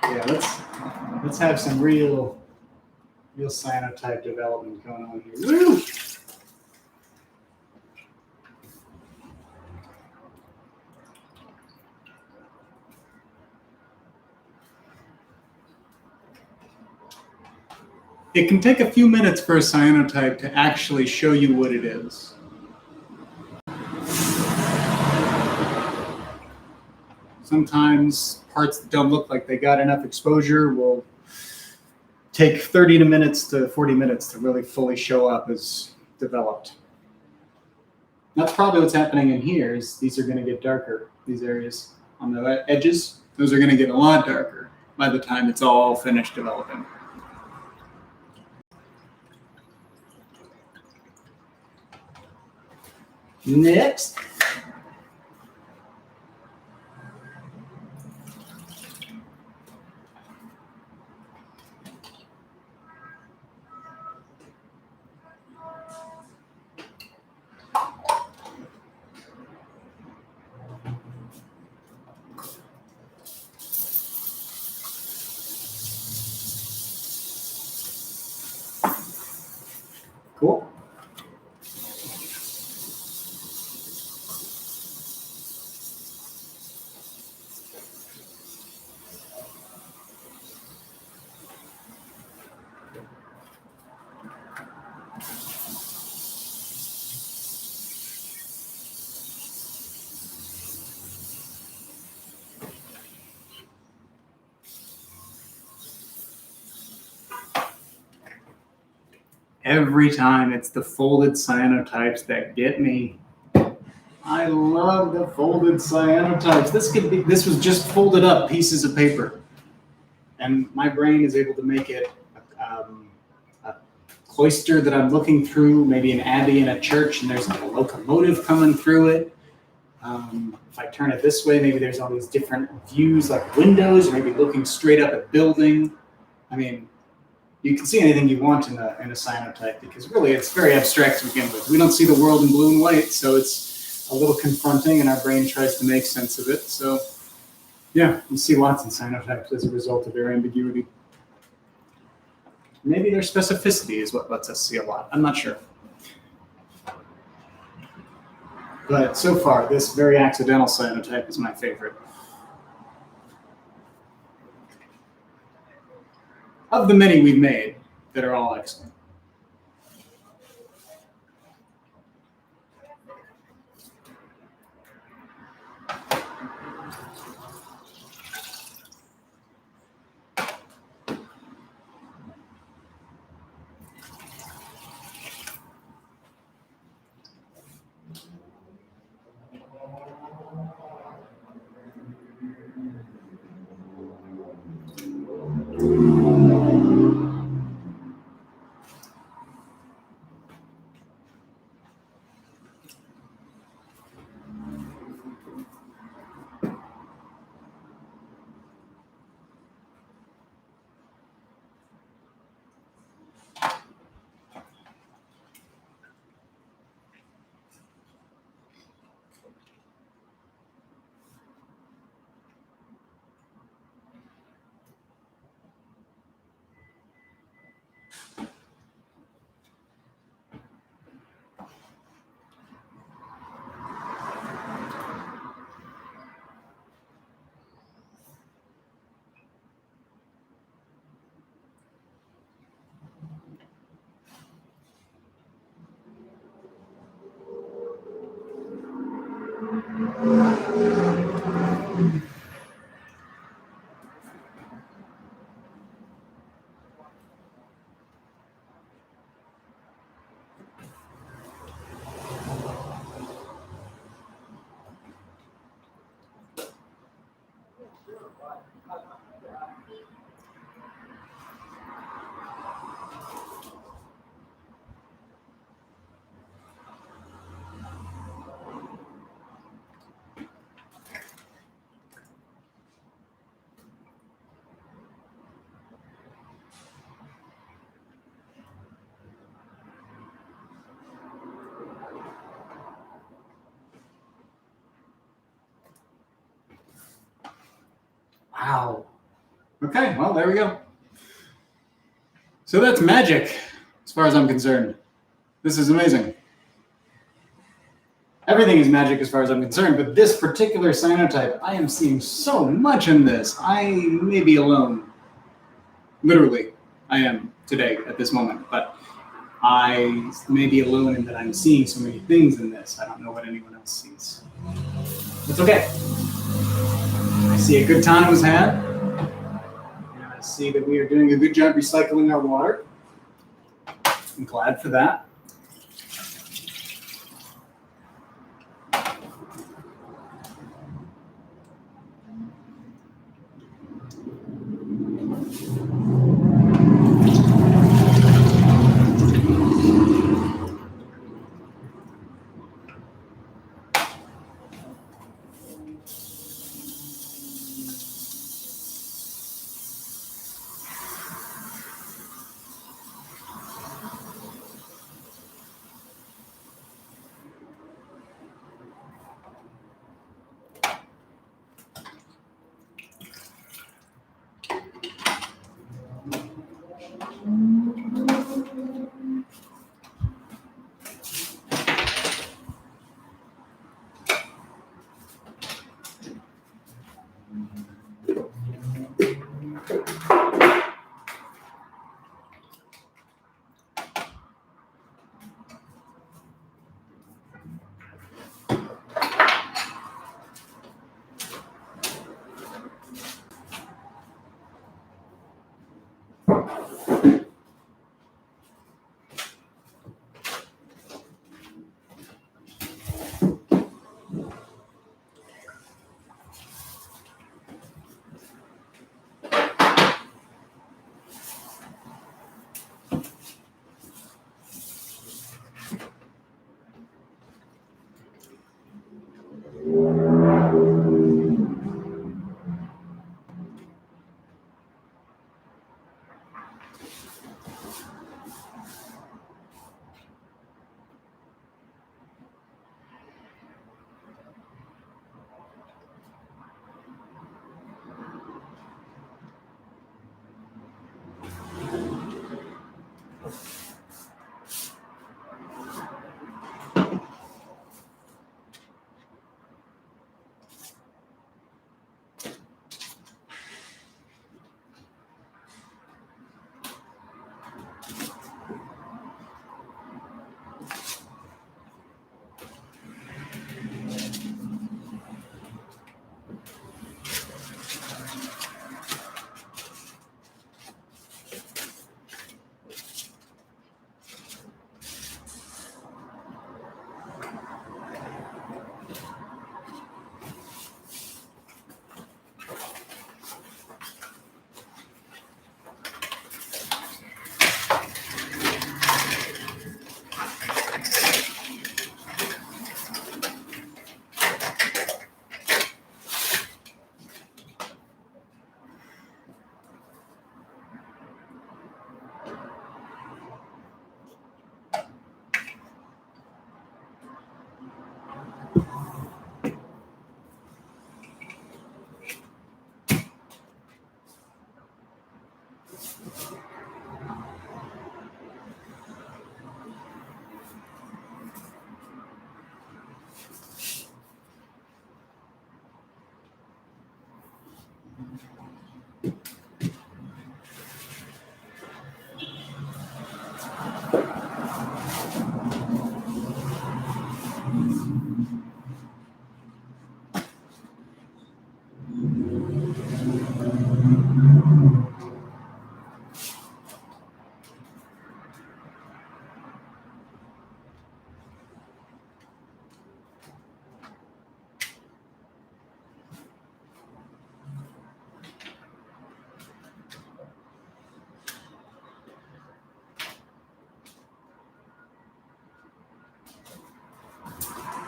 A: Yeah, let's have some real cyanotype development going on here. Woo! It can take a few minutes for a cyanotype to actually show you what it is. Sometimes parts that don't look like they got enough exposure will take 30 minutes to 40 minutes to really fully show up as developed. That's probably what's happening in here is these are going to get darker, these areas on the edges. Those are going to get a lot darker by the time it's all finished developing. Next. Cool. every time it's the folded cyanotypes that get me. I love the folded cyanotypes. This was just folded up pieces of paper. And my brain is able to make it a cloister that I'm looking through, maybe an abbey and a church, and there's like a locomotive coming through it. If I turn it this way, maybe there's all these different views, like windows, or maybe looking straight up at a building. I mean, you can see anything you want in a cyanotype, because really it's very abstract to begin with. We don't see the world in blue and white, so it's a little confronting, and our brain tries to make sense of it. So yeah, you see lots in cyanotypes as a result of their ambiguity. Maybe their specificity is what lets us see a lot. I'm not sure. But so far, this very accidental cyanotype is my favorite. Of the many we've made that are all excellent. Wow. Okay, well, there we go. So that's magic, as far as I'm concerned. This is amazing. Everything is magic as far as I'm concerned, but this particular cyanotype, I am seeing so much in this. I may be alone. Literally, I am today at this moment, but I may be alone in that I'm seeing so many things in this. I don't know what anyone else sees. It's okay. I see a good time was had. And I see that we are doing a good job recycling our water. I'm glad for that.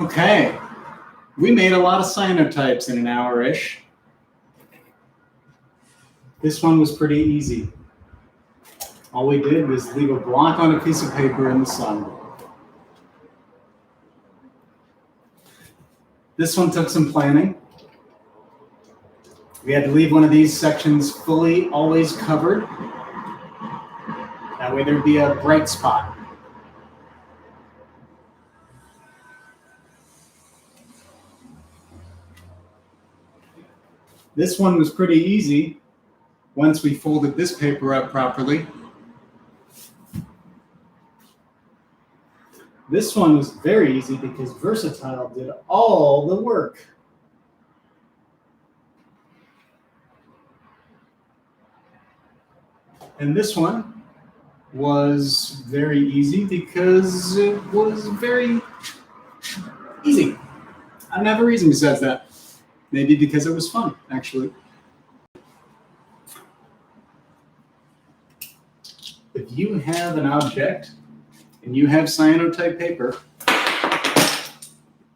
A: Okay, we made a lot of cyanotypes in an hour-ish. This one was pretty easy. All we did was leave a block on a piece of paper in the sun. This one took some planning. We had to leave one of these sections fully always covered. That way there'd be a bright spot. This one was pretty easy once we folded this paper up properly. This one was very easy because Versatile did all the work. And this one was very easy because it was very easy. I don't have a reason besides that. Maybe because it was fun, actually. If you have an object and you have cyanotype paper,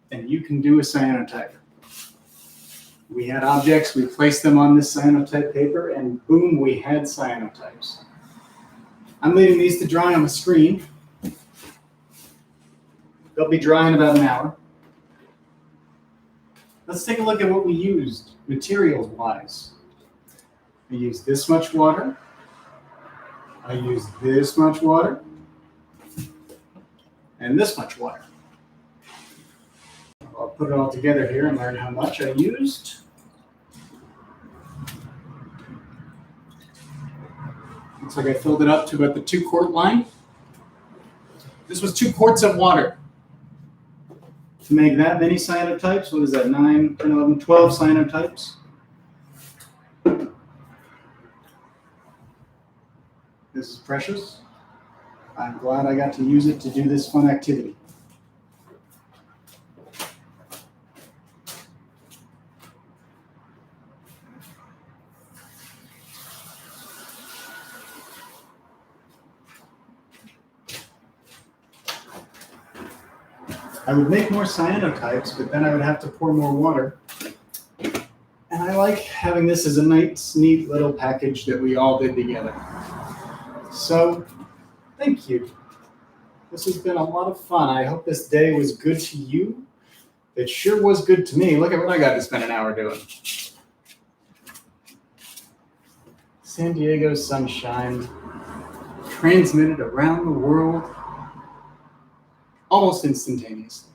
A: and you can do a cyanotype. We had objects, we placed them on this cyanotype paper, and boom, we had cyanotypes. I'm leaving these to dry on the screen. They'll be dry in about an hour. Let's take a look at what we used, materials-wise. I used this much water. I used this much water. And this much water. I'll put it all together here and learn how much I used. Looks like I filled it up to about the 2-quart line. This was 2 quarts of water. To make that many cyanotypes, what is that, 9, 10, 11, 12 cyanotypes? This is precious. I'm glad I got to use it to do this fun activity. I would make more cyanotypes, but then I would have to pour more water. And I like having this as a nice, neat little package that we all did together. So, thank you. This has been a lot of fun. I hope this day was good to you. It sure was good to me. Look at what I got to spend an hour doing. San Diego sunshine transmitted around the world almost instantaneously.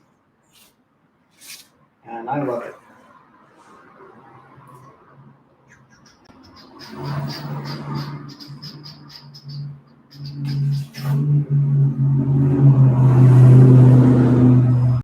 A: And I love it.